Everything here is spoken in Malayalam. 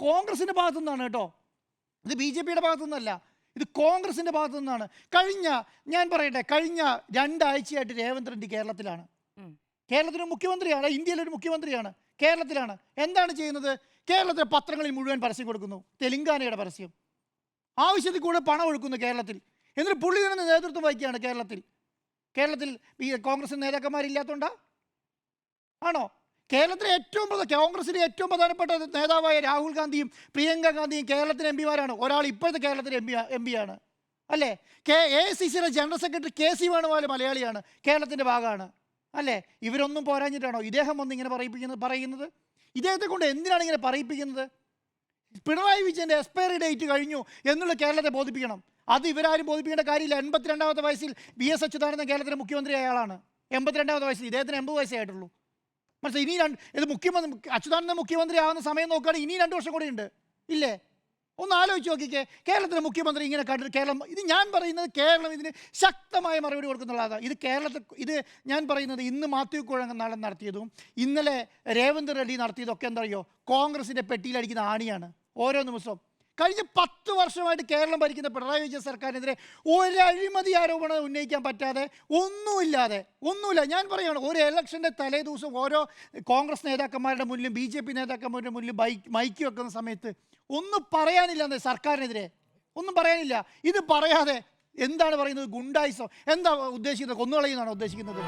കോൺഗ്രസിൻ്റെ ഭാഗത്തു നിന്നാണ് കേട്ടോ, ഇത് BJP-യുടെ ഭാഗത്തു നിന്നല്ല, ഇത് കോൺഗ്രസിൻ്റെ ഭാഗത്തു നിന്നാണ്. ഞാൻ പറയട്ടെ, കഴിഞ്ഞ 2 ആഴ്ചയായിട്ട് രേവന്ത് റെഡ്ഡി കേരളത്തിലാണ്. കേരളത്തിലെ മുഖ്യമന്ത്രിയാണ്, ഇന്ത്യയിലൊരു മുഖ്യമന്ത്രിയാണ്, കേരളത്തിലാണ്. എന്താണ് ചെയ്യുന്നത്? കേരളത്തിലെ പത്രങ്ങളിൽ മുഴുവൻ പരസ്യം കൊടുക്കുന്നു, തെലുങ്കാനയുടെ പരസ്യം. ആവശ്യത്തിൽ കൂടെ പണം ഒഴുക്കുന്നു കേരളത്തിൽ. എന്നിട്ട് പുള്ളി തന്നെ നേതൃത്വം വഹിക്കുകയാണ് കേരളത്തിൽ ഈ കോൺഗ്രസ് നേതാക്കന്മാരില്ലാത്തതുകൊണ്ടാ ആണോ? കേരളത്തിലെ കോൺഗ്രസിലെ ഏറ്റവും പ്രധാനപ്പെട്ട നേതാവായ രാഹുൽ ഗാന്ധിയും പ്രിയങ്ക ഗാന്ധിയും കേരളത്തിലെ MP-മാരാണ്. ഒരാൾ ഇപ്പോഴത്തെ കേരളത്തിലെ MP ആണ് അല്ലേ? AICCയുടെ ജനറൽ സെക്രട്ടറി KC വേണുഗോപാൽ മലയാളിയാണ്, കേരളത്തിൻ്റെ ഭാഗമാണ് അല്ലേ? ഇവരൊന്നും പോരാഞ്ഞിട്ടാണോ ഇദ്ദേഹം വന്ന് ഇങ്ങനെ പറയുന്നത്? ഇദ്ദേഹത്തെ കൊണ്ട് എന്തിനാണ് ഇങ്ങനെ പറയിപ്പിക്കുന്നത്? പിണറായി വിജയൻ്റെ എക്സ്പയറി ഡേറ്റ് കഴിഞ്ഞു എന്നുള്ള കേരളത്തെ ബോധിപ്പിക്കണം. അത് ഇവരാരും ബോധിപ്പിക്കേണ്ട കാര്യമില്ല. 82-ാമത്തെ വയസ്സിൽ VS അച്യുതാനന്ദൻ കേരളത്തിലെ മുഖ്യമന്ത്രി അയാളാണ്. 82-ാമത്തെ വയസ്സിൽ, ഇദ്ദേഹത്തിന് 80 വയസ്സേ ആയിട്ടുള്ളൂ. മനസ്സിലായി? ഇനി അച്യുതാനന്ദൻ മുഖ്യമന്ത്രി ആവുന്ന സമയം നോക്കുകയാണെങ്കിൽ ഇനി 2 വർഷം കൂടെ ഉണ്ട് ഇല്ലേ? ഒന്ന് ആലോചിച്ച് നോക്കിക്കേ. കേരളത്തിലെ മുഖ്യമന്ത്രി ഇങ്ങനെ കേരളം, ഇത് ഞാൻ പറയുന്നത് കേരളം ഇതിന് ശക്തമായ മറുപടി കൊടുക്കുന്നുള്ളതാണ്. ഇത് ഞാൻ പറയുന്നത് ഇന്ന് മാത്യു കുഴൽനാടൻ നടത്തിയതും ഇന്നലെ രേവന്ത് റെഡ്ഡി നടത്തിയതൊക്കെ എന്താ അറിയോ? കോൺഗ്രസിൻ്റെ പെട്ടിയിലടിക്കുന്ന ആണിയാണ്. ഓരോ ദിവസവും കഴിഞ്ഞ 10 വർഷമായിട്ട് കേരളം ഭരിക്കുന്ന പിണറായി വിജയൻ സർക്കാരിനെതിരെ ഒരു അഴിമതി ആരോപണം ഉന്നയിക്കാൻ പറ്റാതെ ഒന്നുമില്ല. ഞാൻ പറയുകയാണ്, ഒരു ഇലക്ഷൻ്റെ തലേ ദിവസം ഓരോ കോൺഗ്രസ് നേതാക്കന്മാരുടെ മുന്നിലും BJP നേതാക്കന്മാരുടെ മുന്നിലും മൈക്ക് വെക്കുന്ന സമയത്ത് ഒന്നും പറയാനില്ല സർക്കാരിനെതിരെ, ഒന്നും പറയാനില്ല. ഇത് പറയാതെ എന്താണ് പറയുന്നത്? ഗുണ്ടായിസോ? എന്താ ഉദ്ദേശിക്കുന്നത്? കൊന്നുകളയുന്നതാണോ ഉദ്ദേശിക്കുന്നത്?